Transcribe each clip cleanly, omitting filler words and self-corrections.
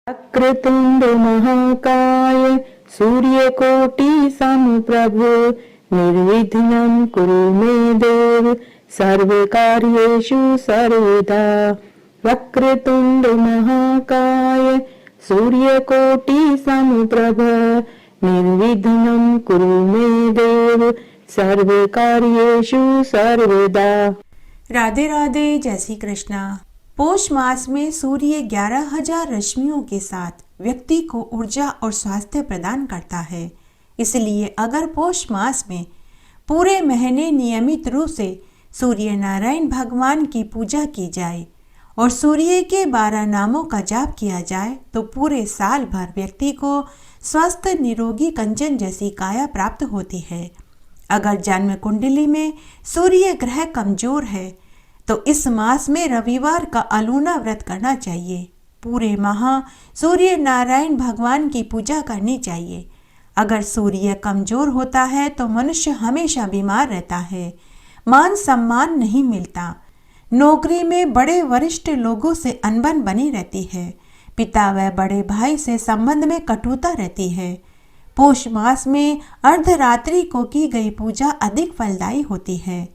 वक्रतुंड महाकाय सूर्यकोटि समप्रभ निर्विघ्नं कुरु मे देव सर्वकार्येषु सर्वदा। वक्रतुंड महाकाय सूर्यकोटि समप्रभ निर्विघ्नं कुरु मे देव सर्वकार्येषु सर्वदा। राधे राधे, जय श्री कृष्णा। पौष मास में सूर्य 11,000 रश्मियों के साथ व्यक्ति को ऊर्जा और स्वास्थ्य प्रदान करता है। इसलिए अगर पौष मास में पूरे महीने नियमित रूप से सूर्य नारायण भगवान की पूजा की जाए और सूर्य के 12 नामों का जाप किया जाए तो पूरे साल भर व्यक्ति को स्वस्थ निरोगी कंचन जैसी काया प्राप्त होती है। अगर जन्म कुंडली में सूर्य ग्रह कमजोर है तो इस मास में रविवार का अलूना व्रत करना चाहिए। पूरे माह सूर्य नारायण भगवान की पूजा करनी चाहिए। अगर सूर्य कमजोर होता है तो मनुष्य हमेशा बीमार रहता है, मान सम्मान नहीं मिलता, नौकरी में बड़े वरिष्ठ लोगों से अनबन बनी रहती है, पिता व बड़े भाई से संबंध में कटुता रहती है। पौष मास में अर्धरात्रि को की गई पूजा अधिक फलदायी होती है।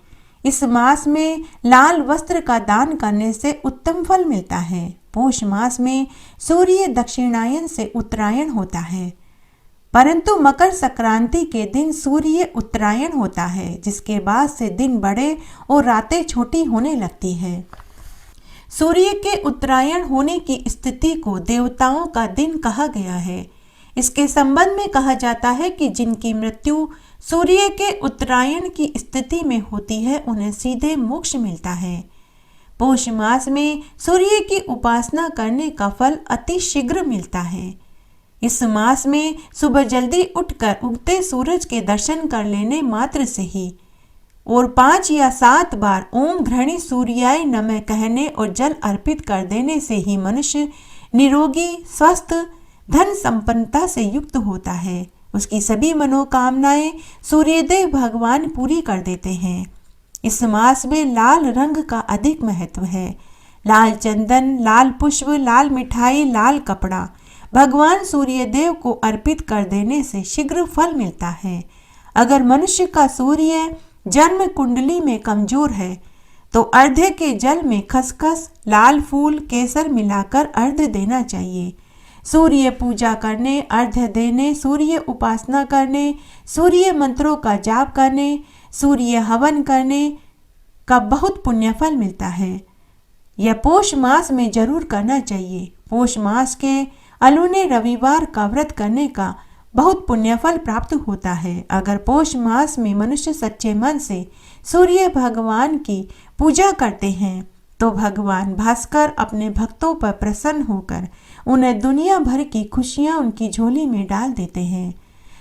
इस मास में लाल वस्त्र का दान करने से उत्तम फल मिलता है। पौष मास में सूर्य दक्षिणायन से उत्तरायण होता है, परंतु मकर संक्रांति के दिन सूर्य उत्तरायण होता है, जिसके बाद से दिन बड़े और रातें छोटी होने लगती है। सूर्य के उत्तरायण होने की स्थिति को देवताओं का दिन कहा गया है। इसके संबंध में कहा जाता है कि जिनकी मृत्यु सूर्य के उत्तरायण की स्थिति में होती है उन्हें सीधे मोक्ष मिलता है। पौष मास में सूर्य की उपासना करने का फल अति शीघ्र मिलता है। इस मास में सुबह जल्दी उठकर उगते सूरज के दर्शन कर लेने मात्र से ही और 5 या 7 बार ओम घृणी सूर्याय नमः कहने और जल अर्पित कर देने से ही मनुष्य निरोगी, स्वस्थ, धन संपन्नता से युक्त होता है। उसकी सभी मनोकामनाएं सूर्यदेव भगवान पूरी कर देते हैं। इस मास में लाल रंग का अधिक महत्व है। लाल चंदन, लाल पुष्प, लाल मिठाई, लाल कपड़ा भगवान सूर्यदेव को अर्पित कर देने से शीघ्र फल मिलता है। अगर मनुष्य का सूर्य जन्म कुंडली में कमजोर है तो अर्घ्य के जल में खसखस, लाल फूल, केसर मिलाकर अर्घ्य देना चाहिए। सूर्य पूजा करने, अर्घ्य देने, सूर्य उपासना करने, सूर्य मंत्रों का जाप करने, सूर्य हवन करने का बहुत पुण्य फल मिलता है। यह पौष मास में जरूर करना चाहिए। पौष मास के अलूने रविवार का व्रत करने का बहुत पुण्य फल प्राप्त होता है। अगर पौष मास में मनुष्य सच्चे मन से सूर्य भगवान की पूजा करते हैं तो भगवान भास्कर अपने भक्तों पर प्रसन्न होकर उन्हें दुनिया भर की खुशियां उनकी झोली में डाल देते हैं।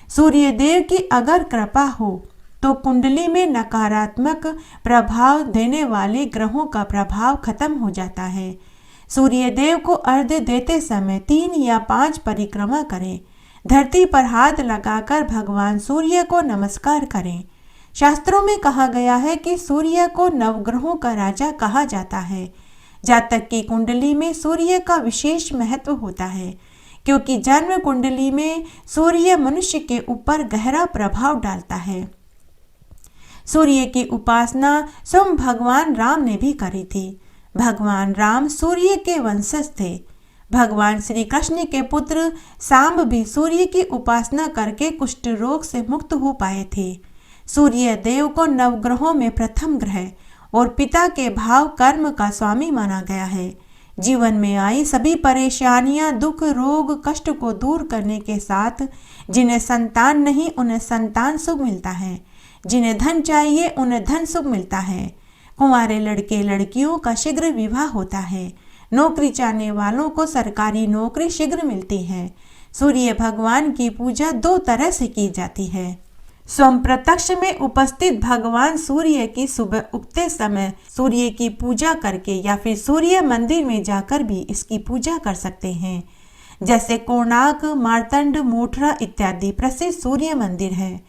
सूर्य देव की अगर कृपा हो तो कुंडली में नकारात्मक प्रभाव देने वाले ग्रहों का प्रभाव खत्म हो जाता है। सूर्य देव को अर्घ्य देते समय 3 या 5 परिक्रमा करें। धरती पर हाथ लगाकर भगवान सूर्य को नमस्कार करें। शास्त्रों में कहा गया है कि सूर्य को नवग्रहों का राजा कहा जाता है। जातक की कुंडली में सूर्य का विशेष महत्व होता है, क्योंकि जन्म कुंडली में सूर्य मनुष्य के ऊपर गहरा प्रभाव डालता है। सूर्य की उपासना स्वयं भगवान राम ने भी करी थी। भगवान राम सूर्य के वंशज थे। भगवान श्री कृष्ण के पुत्र सांब भी सूर्य की उपासना करके कुष्ठ रोग से मुक्त हो पाए थे। सूर्य देव को नवग्रहों में प्रथम ग्रह और पिता के भाव कर्म का स्वामी माना गया है। जीवन में आई सभी परेशानियां, दुख, रोग, कष्ट को दूर करने के साथ जिन्हें संतान नहीं उन्हें संतान सुख मिलता है, जिन्हें धन चाहिए उन्हें धन सुख मिलता है। कुंवारे लड़के लड़कियों का शीघ्र विवाह होता है। नौकरी चाहने वालों को सरकारी नौकरी शीघ्र मिलती है। सूर्य भगवान की पूजा 2 तरह से की जाती है। स्वयं प्रत्यक्ष में उपस्थित भगवान सूर्य की सुबह उगते समय सूर्य की पूजा करके या फिर सूर्य मंदिर में जाकर भी इसकी पूजा कर सकते हैं। जैसे कोणार्क, मार्तंड, मोठरा इत्यादि प्रसिद्ध सूर्य मंदिर है।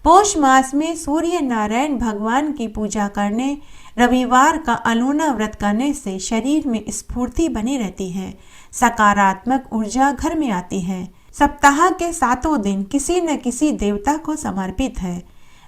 पौष मास में सूर्य नारायण भगवान की पूजा करने, रविवार का अलूना व्रत करने से शरीर में स्फूर्ति बनी रहती है, सकारात्मक ऊर्जा घर में आती है। सप्ताह के 7 दिन किसी न किसी देवता को समर्पित है।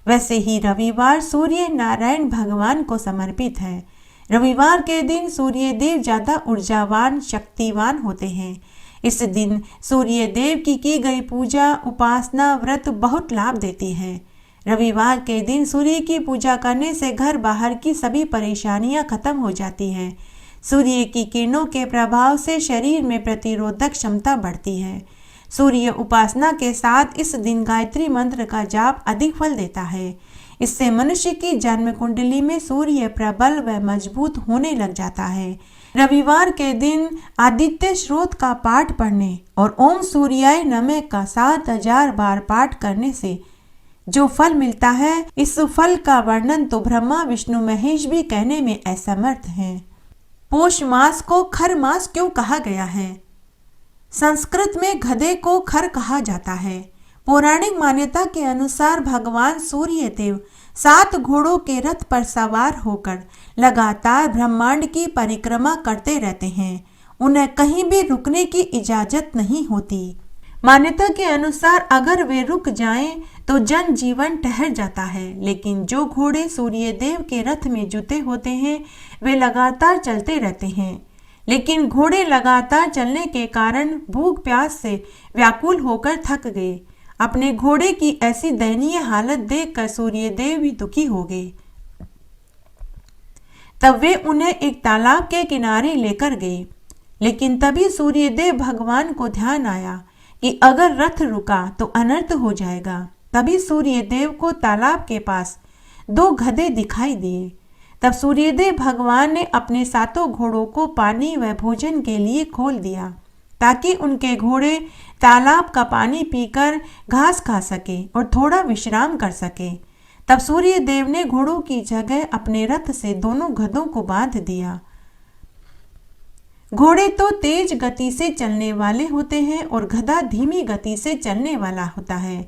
वैसे ही रविवार सूर्य नारायण भगवान को समर्पित है। रविवार के दिन सूर्य देव ज्यादा ऊर्जावान शक्तिवान होते हैं। इस दिन सूर्य देव की गई पूजा उपासना व्रत बहुत लाभ देती है। रविवार के दिन सूर्य की पूजा करने से घर बाहर की सभी परेशानियां खत्म हो जाती हैं। सूर्य की किरणों के प्रभाव से शरीर में प्रतिरोधक क्षमता बढ़ती है। सूर्य उपासना के साथ इस दिन गायत्री मंत्र का जाप अधिक फल देता है। इससे मनुष्य की जन्म कुंडली में सूर्य प्रबल व मजबूत होने लग जाता है। रविवार के दिन आदित्य स्रोत का पाठ पढ़ने और ओम सूर्याय नमः का 7000 बार पाठ करने से जो फल मिलता है, इस फल का वर्णन तो ब्रह्मा विष्णु महेश भी कहने में असमर्थ हैं। पौष मास को खर मास क्यों कहा गया है? संस्कृत में गधे को खर कहा जाता है। पौराणिक मान्यता के अनुसार भगवान सूर्य देव 7 घोड़ों के रथ पर सवार होकर लगातार ब्रह्मांड की परिक्रमा करते रहते हैं। उन्हें कहीं भी रुकने की इजाजत नहीं होती। मान्यता के अनुसार अगर वे रुक जाएं तो जन जीवन ठहर जाता है, लेकिन जो घोड़े सूर्य देव के रथ में जुते होते हैं वे लगातार चलते रहते हैं। लेकिन घोड़े लगातार चलने के कारण भूख प्यास से व्याकुल होकर थक गए। अपने घोड़े की ऐसी दयनीय हालत देखकर सूर्य देव भी दुखी हो गए। तब वे उन्हें एक तालाब के किनारे लेकर गए। लेकिन तभी सूर्य देव भगवान को ध्यान आया कि अगर रथ रुका तो अनर्थ हो जाएगा। तभी सूर्य देव को तालाब के पास 2 गधे दिखाई दिए। तब सूर्यदेव भगवान ने अपने 7 घोड़ों को पानी व भोजन के लिए खोल दिया ताकि उनके घोड़े तालाब का पानी पीकर घास खा सके और थोड़ा विश्राम कर सके। तब सूर्यदेव ने घोड़ों की जगह अपने रथ से दोनों गधों को बांध दिया। घोड़े तो तेज गति से चलने वाले होते हैं और गधा धीमी गति से चलने वाला होता है।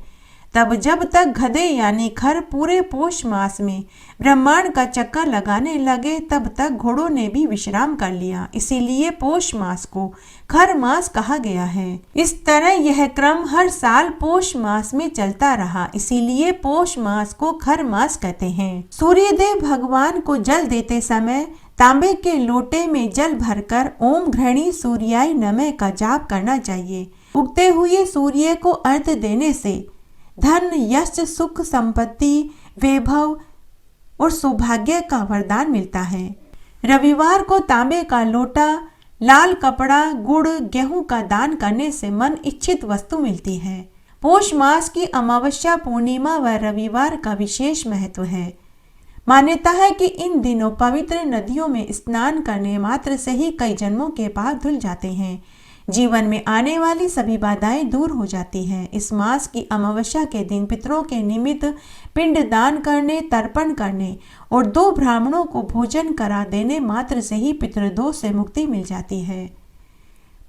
तब जब तक गधे यानी खर पूरे पौष मास में ब्रह्मांड का चक्कर लगाने लगे तब तक घोड़ों ने भी विश्राम कर लिया। इसीलिए पौष मास को खर मास कहा गया है। इस तरह यह क्रम हर साल पौष मास में चलता रहा, इसीलिए पौष मास को खर मास कहते हैं। सूर्यदेव भगवान को जल देते समय तांबे के लोटे में जल भरकर ओम घृणी सूर्याय नमः का जाप करना चाहिए। उगते हुए सूर्य को अर्घ्य देने से धन, यश, सुख, संपत्ति, वैभव और सौभाग्य का वरदान मिलता है। रविवार को तांबे का लोटा, लाल कपड़ा, गुड़, गेहूं का दान करने से मन इच्छित वस्तु मिलती है। पौष मास की अमावस्या, पूर्णिमा व रविवार का विशेष महत्व है। मान्यता है कि इन दिनों पवित्र नदियों में स्नान करने मात्र से ही कई जन्मों के पाप धुल जाते हैं। जीवन में आने वाली सभी बाधाएं दूर हो जाती हैं। इस मास की अमावस्या के दिन पितरों के निमित्त पिंड दान करने, तर्पण करने और 2 ब्राह्मणों को भोजन करा देने मात्र से ही पितृदोष से मुक्ति मिल जाती है।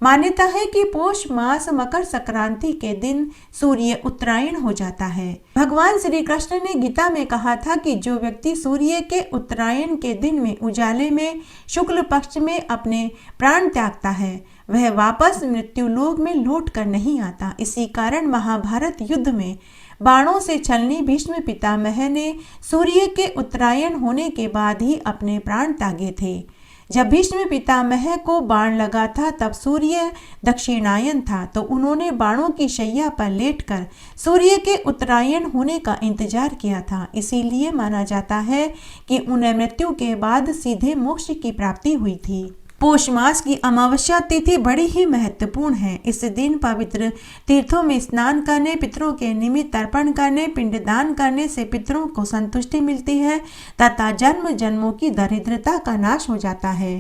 मान्यता है कि पौष मास मकर संक्रांति के दिन सूर्य उत्तरायण हो जाता है। भगवान श्री कृष्ण ने गीता में कहा था कि जो व्यक्ति सूर्य के उत्तरायण के दिन में उजाले में शुक्ल पक्ष में अपने प्राण त्यागता है वह वापस मृत्यु लोक में लौट कर नहीं आता। इसी कारण महाभारत युद्ध में बाणों से छलनी भीष्म पितामह ने सूर्य के उत्तरायण होने के बाद ही अपने प्राण त्यागे थे। जब भीष्म पितामह को बाण लगा था तब सूर्य दक्षिणायन था, तो उन्होंने बाणों की शैया पर लेटकर सूर्य के उत्तरायण होने का इंतजार किया था। इसीलिए माना जाता है कि उन्हें मृत्यु के बाद सीधे मोक्ष की प्राप्ति हुई थी। पौष मास की अमावस्या तिथि बड़ी ही महत्वपूर्ण है। इस दिन पवित्र तीर्थों में स्नान करने, पितरों के निमित्त तर्पण करने, पिंडदान करने से पितरों को संतुष्टि मिलती है तथा जन्म जन्मों की दरिद्रता का नाश हो जाता है।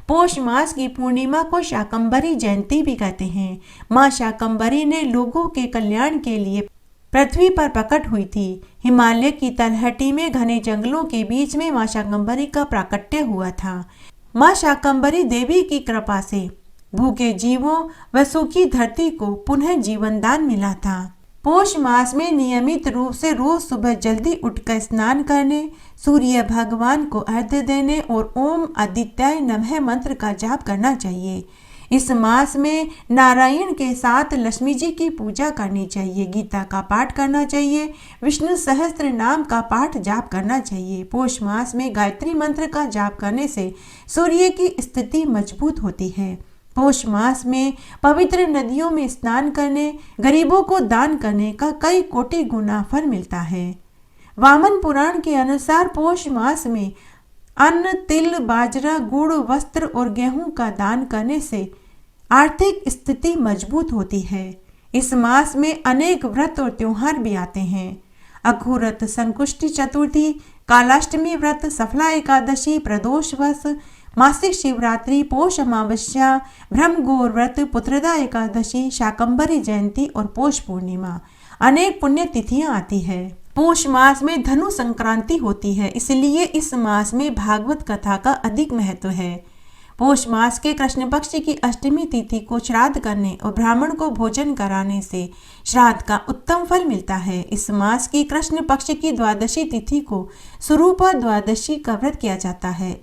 पौष मास की पूर्णिमा को शाकंभरी जयंती भी कहते हैं। माँ शाकंभरी ने लोगों के कल्याण के लिए पृथ्वी पर प्रकट हुई थी। हिमालय की तलहटी में घने जंगलों के बीच में माँ शाकंभरी का प्राकट्य हुआ था। माँ शाकंभरी देवी की कृपा से भूखे जीवों व सूखी धरती को पुनः जीवन दान मिला था। पौष मास में नियमित रूप से रोज सुबह जल्दी उठकर स्नान करने, सूर्य भगवान को अर्घ्य देने और ओम आदित्याय नमः मंत्र का जाप करना चाहिए। इस मास में नारायण के साथ लक्ष्मी जी की पूजा करनी चाहिए, गीता का पाठ करना चाहिए, विष्णु सहस्त्र नाम का पाठ जाप करना चाहिए। पौष मास में गायत्री मंत्र का जाप करने से सूर्य की स्थिति मजबूत होती है। पौष मास में पवित्र नदियों में स्नान करने, गरीबों को दान करने का कई कोटि गुना फल मिलता है। वामन पुराण के अनुसार पौष मास में अन्न, तिल, बाजरा, गुड़, वस्त्र और गेहूं का दान करने से आर्थिक स्थिति मजबूत होती है। इस मास में अनेक व्रत और त्योहार भी आते हैं। अघोरत, संकुष्टि चतुर्थी, कालाष्टमी व्रत, सफला एकादशी, प्रदोष वस, मासिक शिवरात्रि, पौष अमावस्या, ब्रह्मगौर व्रत, पुत्रदा एकादशी, शाकंभरी जयंती और पौष पूर्णिमा अनेक पुण्य तिथियां आती है। पौष मास में धनु संक्रांति होती है, इसलिए इस मास में भागवत कथा का अधिक महत्व है। पौष मास के कृष्ण पक्ष की अष्टमी तिथि को श्राद्ध करने और ब्राह्मण को भोजन कराने से श्राद्ध का उत्तम फल मिलता है। इस मास की कृष्ण पक्ष की द्वादशी तिथि को स्वरूपा द्वादशी का व्रत किया जाता है।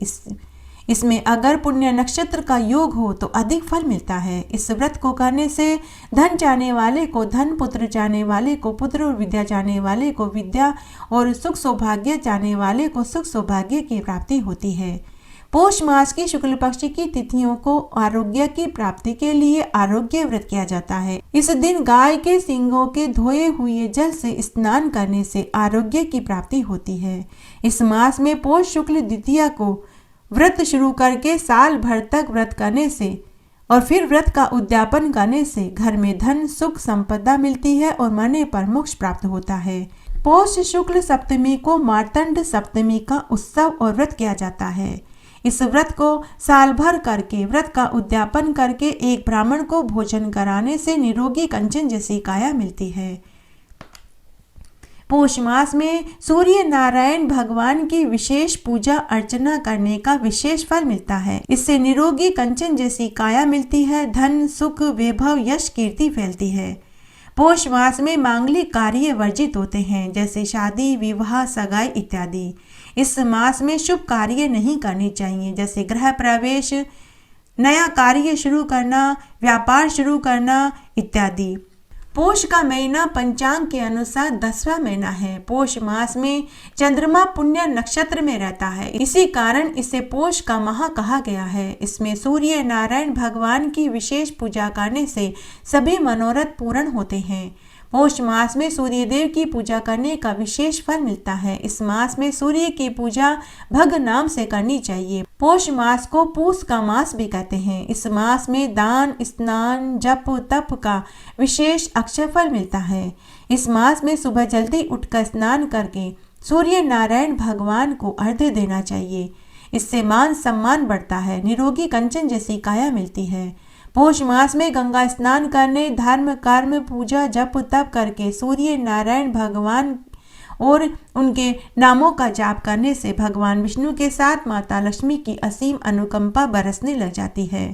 इसमें अगर पुण्य नक्षत्र का योग हो तो अधिक फल मिलता है। इस व्रत को करने से धन चाहने वाले को धन, पुत्र चाहने वाले को पुत्र और विद्या चाहने वाले को विद्या और सुख सौभाग्य चाहने वाले को सुख सौभाग्य की प्राप्ति होती है। पौष मास की शुक्ल पक्ष की तिथियों को आरोग्य की प्राप्ति के लिए आरोग्य व्रत किया जाता है। इस दिन गाय के सींगों के धोए हुए जल से स्नान करने से आरोग्य की प्राप्ति होती है। इस मास में पौष शुक्ल द्वितीया को व्रत शुरू करके साल भर तक व्रत करने से और फिर व्रत का उद्यापन करने से घर में धन, सुख, संपदा मिलती है और मरने पर मोक्ष प्राप्त होता है। पौष शुक्ल सप्तमी को मार्तंड सप्तमी का उत्सव और व्रत किया जाता है। इस व्रत को साल भर करके व्रत का उद्यापन करके एक ब्राह्मण को भोजन कराने से निरोगी कंचन जैसी काया मिलती है। पौष मास में सूर्य नारायण भगवान की विशेष पूजा अर्चना करने का विशेष फल मिलता है। इससे निरोगी कंचन जैसी काया मिलती है, धन, सुख, वैभव, यश, कीर्ति फैलती है। पौष मास में मांगलिक कार्य वर्जित होते हैं, जैसे शादी, विवाह, सगाई इत्यादि। इस मास में शुभ कार्य नहीं करने चाहिए, जैसे गृह प्रवेश, नया कार्य शुरू करना, व्यापार शुरू करना इत्यादि। पौष का महीना पंचांग के अनुसार 10वां महीना है। पौष मास में चंद्रमा पुण्य नक्षत्र में रहता है, इसी कारण इसे पौष का माह कहा गया है। इसमें सूर्य नारायण भगवान की विशेष पूजा करने से सभी मनोरथ पूर्ण होते हैं। पौष मास में सूर्य देव की पूजा करने का विशेष फल मिलता है। इस मास में सूर्य की पूजा भग नाम से करनी चाहिए। पौष मास को पूस का मास भी कहते हैं। इस मास में दान, स्नान, जप, तप का विशेष अक्षय फल मिलता है। इस मास में सुबह जल्दी उठकर स्नान करके सूर्य नारायण भगवान को अर्घ्य देना चाहिए। इससे मान सम्मान बढ़ता है, निरोगी कंचन जैसी काया मिलती है। पौष मास में गंगा स्नान करने, धर्म, कर्म, पूजा, जप, तप करके सूर्य नारायण भगवान और उनके नामों का जाप करने से भगवान विष्णु के साथ माता लक्ष्मी की असीम अनुकंपा बरसने लग जाती है।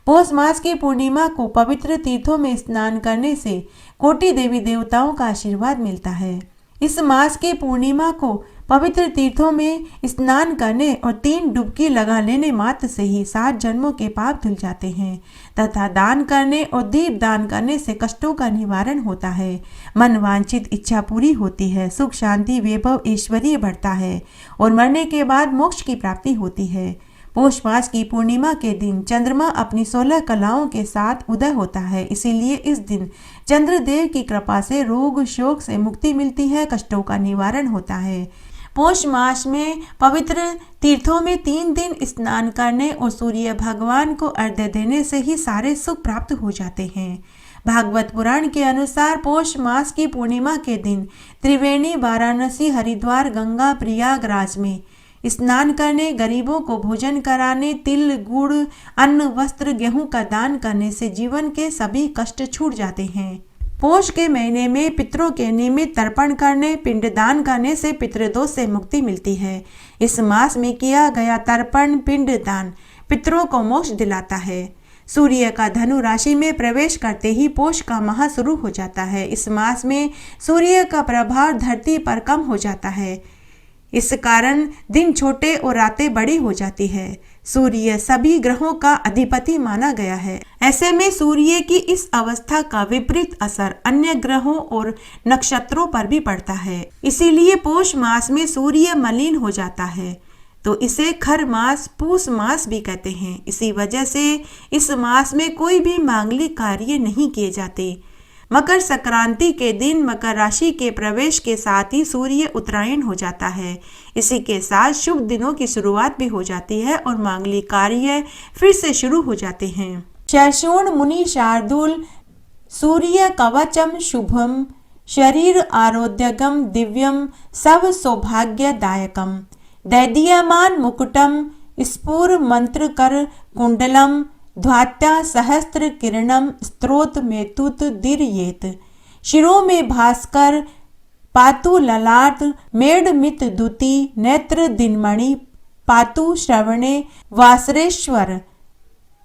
पौष मास की पूर्णिमा को पवित्र तीर्थों में स्नान करने से कोटि देवी देवताओं का आशीर्वाद मिलता है। इस मास की पूर्णिमा को पवित्र तीर्थों में स्नान करने और 3 डुबकी लगा लेने मात्र से ही 7 जन्मों के पाप धुल जाते हैं तथा दान करने और दीप दान करने से कष्टों का निवारण होता है। मन वांछित इच्छा पूरी होती है, सुख, शांति, वैभव, ऐश्वर्य बढ़ता है और मरने के बाद मोक्ष की प्राप्ति होती है। पौष मास की पूर्णिमा के दिन चंद्रमा अपनी 16 कलाओं के साथ उदय होता है, इसीलिए इस दिन चंद्रदेव की कृपा से रोग शोक से मुक्ति मिलती है, कष्टों का निवारण होता है। पौष मास में पवित्र तीर्थों में 3 दिन स्नान करने और सूर्य भगवान को अर्घ्य देने से ही सारे सुख प्राप्त हो जाते हैं। भागवत पुराण के अनुसार पौष मास की पूर्णिमा के दिन त्रिवेणी, वाराणसी, हरिद्वार, गंगा, प्रयागराज में स्नान करने, गरीबों को भोजन कराने, तिल, गुड़, अन्न, वस्त्र, गेहूं का दान करने से जीवन के सभी कष्ट छूट जाते हैं। पौष के महीने में पितरों के निमित्त तर्पण करने, पिंडदान करने से पितृदोष से मुक्ति मिलती है। इस मास में किया गया तर्पण, पिंडदान पितरों को मोक्ष दिलाता है। सूर्य का धनु राशि में प्रवेश करते ही पौष का माह शुरू हो जाता है। इस मास में सूर्य का प्रभाव धरती पर कम हो जाता है, इस कारण दिन छोटे और रातें बड़ी हो जाती है। सूर्य सभी ग्रहों का अधिपति माना गया है। ऐसे में सूर्य की इस अवस्था का विपरीत असर अन्य ग्रहों और नक्षत्रों पर भी पड़ता है। इसीलिए पौष मास में सूर्य मलिन हो जाता है, तो इसे खर मास, पूस मास भी कहते हैं। इसी वजह से इस मास में कोई भी मांगलिक कार्य नहीं किए जाते। मकर संक्रांति के दिन मकर राशि के प्रवेश के साथ ही सूर्य उत्तरायण हो जाता है। इसी के साथ शुभ दिनों की शुरुआत भी हो जाती है और मांगलिक कार्य फिर से शुरू हो जाते हैं। शैशोण मुनि शार्दूल सूर्य कवचम शुभम शरीर आरोग्यगम दिव्यम सब सौभाग्यदायकम दैदीयमान मुकुटम स्फुर मंत्र कर कुंडलम ध्वात्या सहस्त्र किरणम स्त्रोत मेतुत दीर्येत शिरों में भास्कर पातु ललाट मेढ़मित दुति नेत्र दिनमणि पातु श्रवणे वासरेश्वर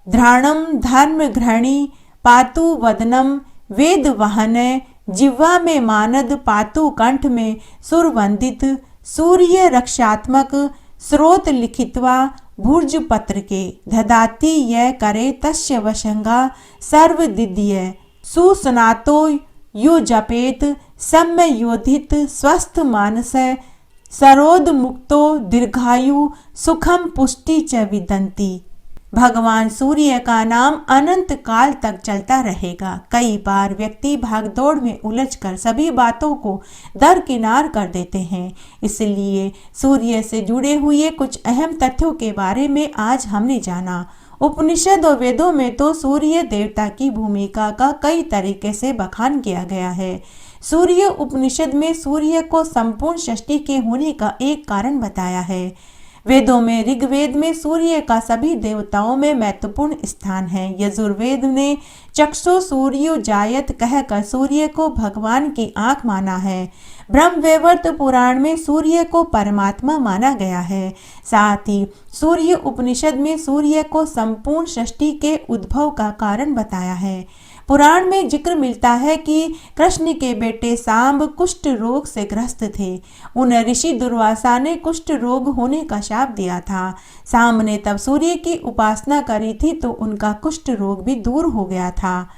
ध्राणम धर्म घृणी पातु वदनम वेद वहने जिह्वा में मानद पातु कंठ में सुरवंदित सूर्य रक्षात्मक स्रोत लिखित्वा भुर्ज पत्र के ददाति यह करे तस्य वशंगा सर्वदिद्य सुसनातो यो जपेत सम्य योधित स्वस्थ मानस सरोद मुक्तो दीर्घायु सुखम पुष्टि च विदंती। भगवान सूर्य का नाम अनंत काल तक चलता रहेगा। कई बार व्यक्ति भागदौड़ में उलझकर सभी बातों को दरकिनार कर देते हैं, इसलिए सूर्य से जुड़े हुए कुछ अहम तथ्यों के बारे में आज हमने जाना। उपनिषद और वेदों में तो सूर्य देवता की भूमिका का कई तरीके से बखान किया गया है। सूर्य उपनिषद में सूर्य को संपूर्ण सृष्टि के होने का एक कारण बताया है। वेदों में ऋग्वेद में सूर्य का सभी देवताओं में महत्वपूर्ण स्थान है। यजुर्वेद ने चक्षु सूर्यो जायत कहकर सूर्य को भगवान की आंख माना है। ब्रह्मवैवर्त पुराण में सूर्य को परमात्मा माना गया है। साथ ही सूर्य उपनिषद में सूर्य को संपूर्ण सृष्टि के उद्भव का कारण बताया है। पुराण में जिक्र मिलता है कि कृष्ण के बेटे सांब कुष्ठ रोग से ग्रस्त थे। उन ऋषि दुर्वासा ने कुष्ठ रोग होने का शाप दिया था। सांब ने तब सूर्य की उपासना करी थी तो उनका कुष्ठ रोग भी दूर हो गया था।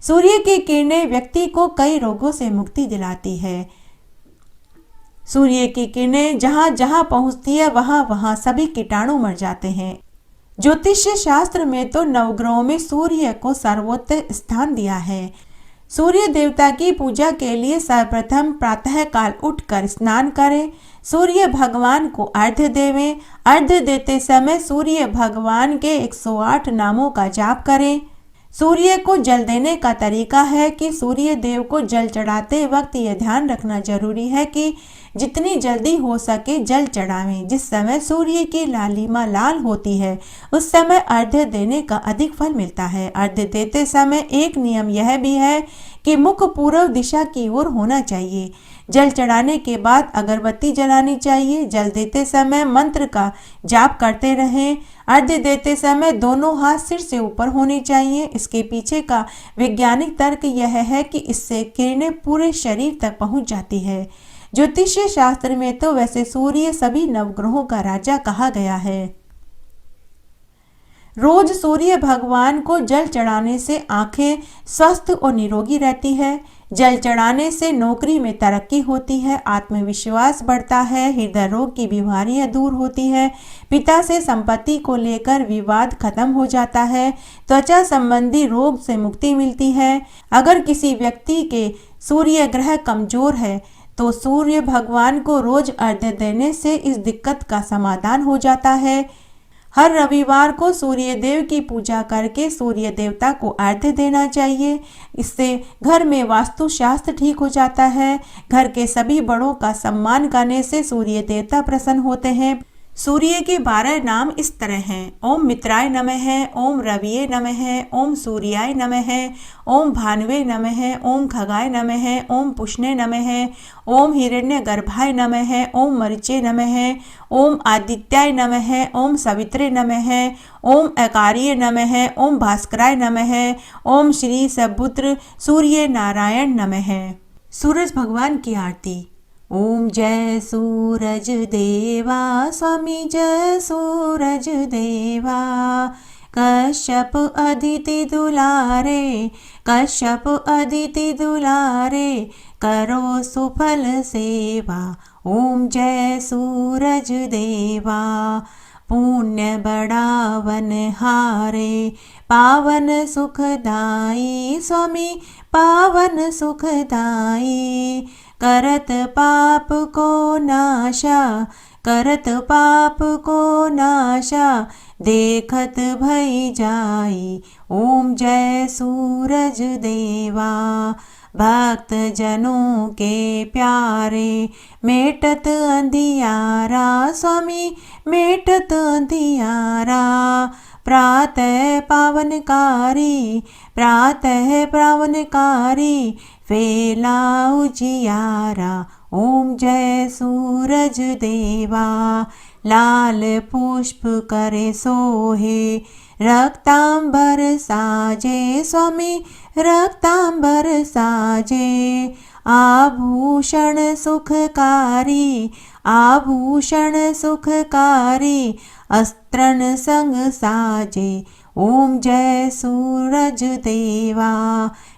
सूर्य की किरणें व्यक्ति को कई रोगों से मुक्ति दिलाती है। सूर्य की किरणें जहाँ जहाँ पहुँचती है वहाँ वहाँ सभी कीटाणु मर जाते हैं। ज्योतिष शास्त्र में तो नवग्रहों में सूर्य को सर्वोच्च स्थान दिया है। सूर्य देवता की पूजा के लिए सर्वप्रथम प्रातः काल उठकर स्नान करें, सूर्य भगवान को अर्घ्य देवें। अर्घ्य देते समय सूर्य भगवान के 108 नामों का जाप करें। सूर्य को जल देने का तरीका है कि सूर्य देव को जल चढ़ाते वक्त यह ध्यान रखना जरूरी है कि जितनी जल्दी हो सके जल चढ़ावें। जिस समय सूर्य की लालिमा लाल होती है उस समय अर्घ्य देने का अधिक फल मिलता है। अर्घ्य देते समय एक नियम यह भी है कि मुख पूर्व दिशा की ओर होना चाहिए। जल चढ़ाने के बाद अगरबत्ती जलानी चाहिए। जल देते समय मंत्र का जाप करते रहें। अर्घ्य देते समय दोनों हाथ सिर से ऊपर होने चाहिए। इसके पीछे का वैज्ञानिक तर्क यह है कि इससे किरणें पूरे शरीर तक पहुंच जाती है। ज्योतिषीय शास्त्र में तो वैसे सूर्य सभी नवग्रहों का राजा कहा गया है। रोज सूर्य भगवान को जल चढ़ाने से आंखें स्वस्थ और निरोगी रहती है। जल चढ़ाने से नौकरी में तरक्की होती है, आत्मविश्वास बढ़ता है, हृदय रोग की बीमारियां दूर होती है, पिता से संपत्ति को लेकर विवाद खत्म हो जाता है, त्वचा संबंधी रोग से मुक्ति मिलती है। अगर किसी व्यक्ति के सूर्य ग्रह कमजोर है तो सूर्य भगवान को रोज अर्घ्य देने से इस दिक्कत का समाधान हो जाता है। हर रविवार को सूर्य देव की पूजा करके सूर्य देवता को अर्घ्य देना चाहिए। इससे घर में वास्तु शास्त्र ठीक हो जाता है। घर के सभी बड़ों का सम्मान करने से सूर्य देवता प्रसन्न होते हैं। सूर्य के 12 नाम इस तरह हैं। ओम मित्राय नमः, ओम रविये नमः, ओम सूर्याय नमः, ओम भानुवे नमः, ओम खगाय नमः, ओम पुष्णे नमः, ओम हिरण्यगर्भाय नमः, ओम मरीचे नमः, ओम आदित्याय नमः, ओम सवित्रे नमः, ओम अकार्ये नमः, ओम भास्कराय नमः, ओम श्री सपुत्र सूर्य नारायण नमः। सूरज भगवान की आरती। ओम जय सूरज देवा स्वामी जय सूरज देवा। कश्यप अदिति दुलारे, कश्यप अदिति दुलारे, करो सुफल सेवा। ओम जय सूरज देवा। पुण्य बढ़ावन हारे, पावन सुखदाई स्वामी पावन सुखदाई। करत पाप को नाशा, करत पाप को नाशा, देखत भई जाई। ओम जय सूरज देवा। भक्त जनों के प्यारे, मेटत अंधियारा स्वामी मेटत अंधियारा। प्रातः पावनकारी, प्रातः पावनकारी, फैला उजियारा। ओम जय सूरज देवा। लाल पुष्प करे सोहे, रक्तांबर साजे स्वामी रक्तांबर साजे। आभूषण सुखकारी, आभूषण सुखकारी, अस्त्रन संग साजे। ओम जय सूरज देवा।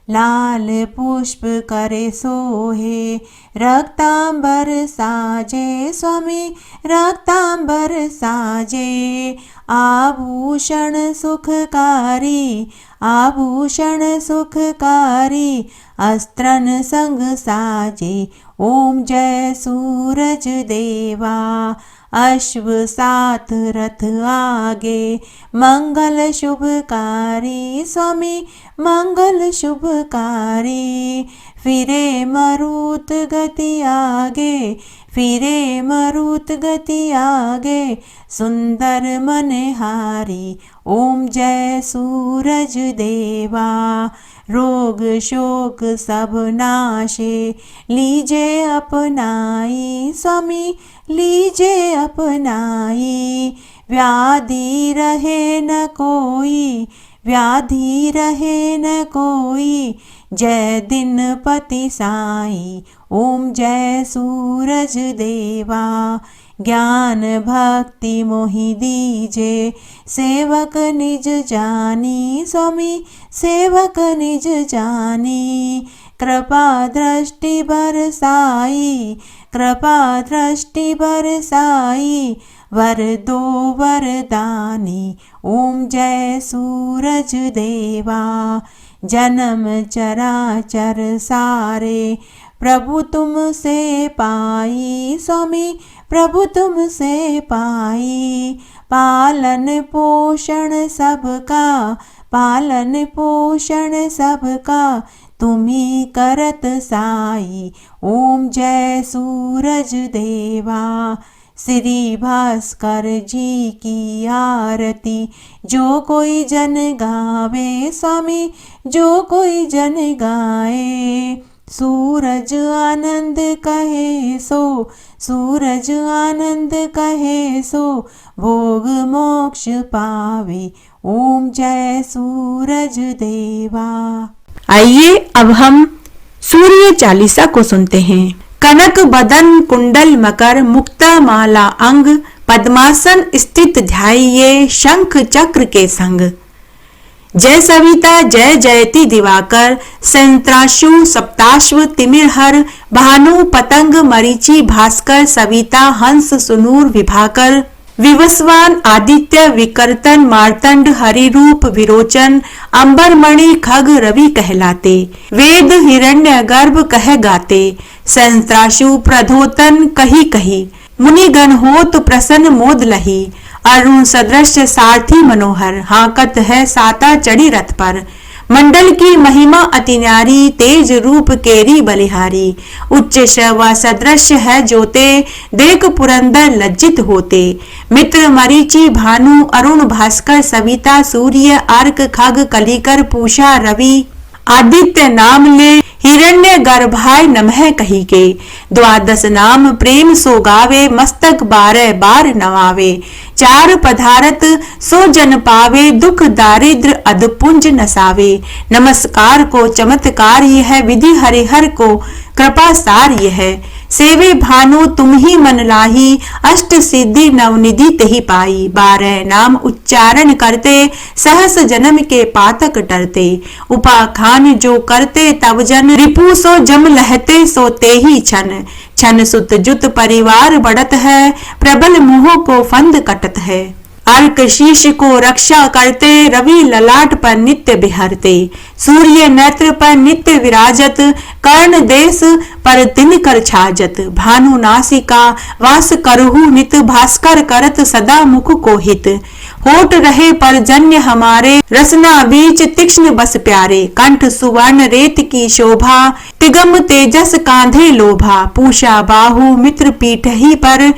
लाल पुष्प करे सोहे, रक्तांबर साजे स्वामी रक्तांबर साजे। आभूषण सुखकारी, आभूषण सुखकारी, अस्त्रन संग साजे। ओम जय सूरज देवा। अश्व सात रथ आगे, मंगल शुभकारी स्वामी मंगल शुभकारी। फिरे मरुत गति आगे, फिरे मरुत गति आगे, सुंदर मनहारी। ओम जय सूरज देवा। रोग शोक सब नाशे, लीजे अपनाई स्वामी लीजे अपनाई। व्याधि रहे न कोई, व्याधि रहे न कोई, जय दिन पति साई। ओम जय सूरज देवा। ज्ञान भक्ति मोहि दीजे, सेवक निज जानी स्वामी सेवक निज जानी। कृपा दृष्टि बरसाई, कृपा दृष्टि बरसाई, वर दो वरदानी। ओम जय सूरज देवा। जन्म चराचर सारे, प्रभु तुम से पाई स्वामी प्रभु तुम से पाई। पालन पोषण सबका, पालन पोषण सबका, तुम्ही करत साई। ओम जय सूरज देवा। श्री भास्कर जी की आरती जो कोई जन गावे स्वामी जो कोई जन गाए। सूरज आनंद कहे सो, सूरज आनंद कहे सो, भोग मोक्ष पावे। ओम जय सूरज देवा। आइए अब हम सूर्य चालीसा को सुनते हैं। कनक बदन कुंडल मकर मुक्ता माला अंग, पद्मासन स्थित ध्याइये शंख चक्र के संग। जय सविता जय जयति दिवाकर, संत्राशु सप्ताश्व तिमिरहर, भानु पतंग मरीचि भास्कर, सविता हंस सुनूर विभाकर। विवस्वान आदित्य विकर्तन मार्तंड हरिरूप विरोचन, अंबरमणि खग रवि कहलाते। वेद हिरण्य गर्भ कह गाते, संत्राशु प्रधोतन कही कही। मुनिगण होत प्रसन्न मोद लही, अरुण सदृश सारथी मनोहर, हाकत है साता चढ़ी रथ पर। मंडल की महिमा अति न्यारी, तेज रूप केरी बलिहारी। उच्च शव सदृश है जोते, देख पुरंदर लज्जित होते। मित्र मरीचि भानु अरुण भास्कर, सविता सूर्य अर्क खग कलिकर पूषा रवि। आदित्य नाम ले हिरण्य गर्भाय नमः कही के, द्वादश नाम प्रेम सो गावे, मस्तक 12 बार नवावे। चार पधारत सो जन पावे, दुख दारिद्र अधपुंज नसावे। नमस्कार को चमत्कार यह, विधि हरिहर को कृपा सार यह। सेवे भानु तुम ही मन लाही, अष्ट सिद्धि नवनिधि तेहि पाई। 12 नाम उच्चारण करते, सहस जन्म के पातक टरते। उपाखान जो करते तब जन, रिपु सो जम लहते सो तेहि छन। छन सुत जुत परिवार बढ़त है, प्रबल मुँह को फंद कटत है। अर्क शीश को रक्षा करते, रवि ललाट पर नित्य बिहरते। सूर्य नेत्र पर नित्य विराजत, कर्ण देश पर तिनकर छाजत। भानु नासिका वास करहु नित, भास्कर करत सदा मुख को हित। होठ रहे पर जन्य हमारे, रसना बीच तीक्ष्ण बस प्यारे। कंठ सुवर्ण रेत की शोभा, तिगम तेजस कांधे लोभा। पूषा बाहु मित्र पीठ ही पर,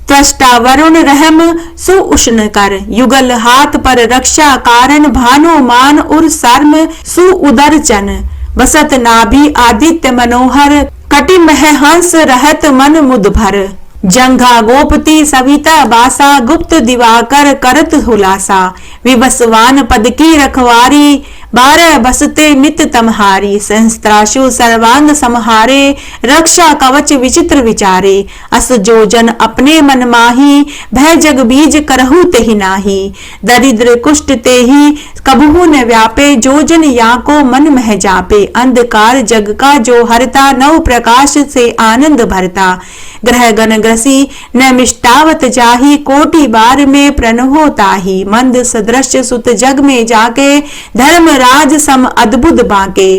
त्वष्टा वरुण रहम सुउष्ण कर। युगल हाथ पर रक्षा कारण, भानु मान उर सर्म सुउदर चन। बसत नाभि आदित्य मनोहर, कटि मह हंस रहत मन मुद भर। जंघा गोपति सविता बासा, गुप्त दिवाकर करत हुलासा। विवस्वान पद की रखवारी, 12 बसते नित तमहारी। सहस्त्राशु सर्वांग समहारे, रक्षा कवच विचित्र विचारे। अस जो जन अपने मन माही, भय जग बीज करहु तेहि नाही। दरिद्र कुष्ठ तेहि कबहु न व्यापे, जो जन या को मन मह जापे। अंधकार जग का जो हरता, नव प्रकाश से आनंद भरता। ग्रह गण ग्रसी न मिष्टावत जाही, कोटि बार में प्रणहो ताही। मंद सदृश सुत जग में जाके, धर्म राज सम अद्भुत बाके।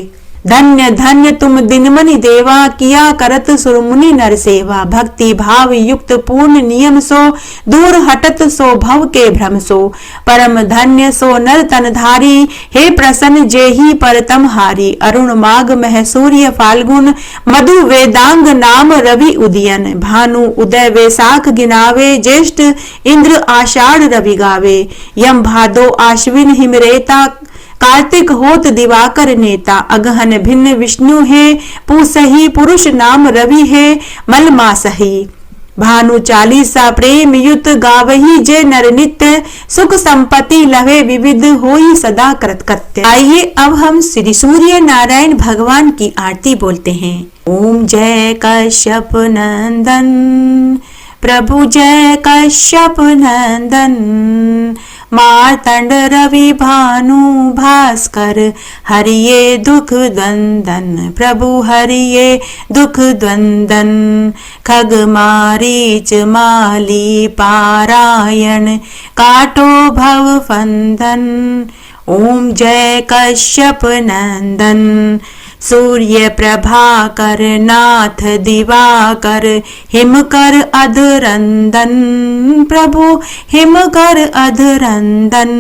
धन्य धन्य तुम दिनमणि देवा, किया करत सुरमुनि नर सेवा। भक्ति भाव युक्त पूर्ण नियम सो, दूर हटत सो भव के भ्रम सो। परम धन्य सो नर तन धारी, हे प्रसन्न जेहि पर तम हारी। अरुण माघ मह सूर्य फाल्गुन, मधु वेदांग नाम रवि उदयन। भानु उदय वैसाख गिनावे, ज्येष्ठ इंद्र आषाढ़ रवि गावे। यम भादो आश्विन हिमरेता, कार्तिक होत दिवाकर नेता। अगहन भिन्न विष्णु है, पूसही पुरुष नाम रवि है, मल मासही। भानु 40 प्रेम युत, गावही जे नर नित्य। सुख संपत्ति लवे विविध, होई सदा कृतकृत्य। आइए अब हम श्री सूर्य नारायण भगवान की आरती बोलते हैं। ओम जय कश्यप नंदन प्रभु, जय कश्यप नंदन। मार्तंड रवि भानु भास्कर, हरिये दुख द्वंदन। प्रभु हरिये दुख द्वंदन। खग मारीच माली पारायण, काटो भव फंदन। ओम जय कश्यप नंदन। सूर्य प्रभाकर नाथ दिवाकर, हिमकर अधरंदन। प्रभु हिमकर अधरंदन।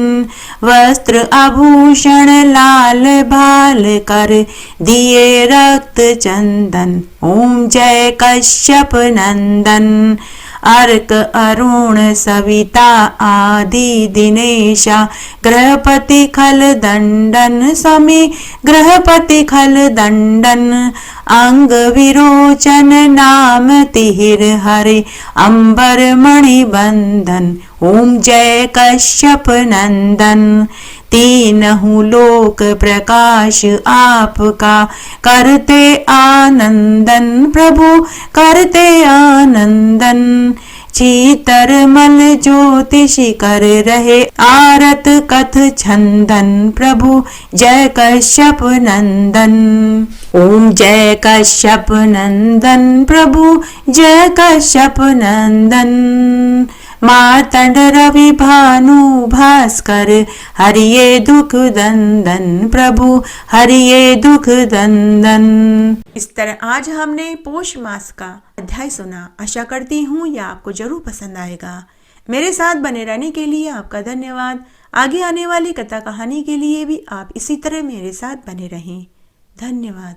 वस्त्र आभूषण लाल भाल कर, दिए रक्त चंदन। ओम जय कश्यप नंदन। अर्क अरुण सविता आदि दिनेशा, गृहपति खल दंडन। स्वामी गृहपति खल दंडन। अंग विरोचन नाम तिहिर हरे, अंबर मणि बंधन। ओम जय कश्यप नंदन। तीनहु लोक प्रकाश आपका, करते आनंदन। प्रभु करते आनंदन। चीतरमल ज्योतिष कर रहे, आरत कथ छंदन। प्रभु जय कश्यप नंदन। ओम जय कश्यप नंदन। प्रभु जय कश्यप नंदन। मार्तंड रवि भानु भास्कर, हरिये दुख दंदन। प्रभु हरिये दुख दंदन। इस तरह आज हमने पोष मास का अध्याय सुना। आशा करती हूँ यह आपको जरूर पसंद आएगा। मेरे साथ बने रहने के लिए आपका धन्यवाद। आगे आने वाली कथा कहानी के लिए भी आप इसी तरह मेरे साथ बने रहें। धन्यवाद।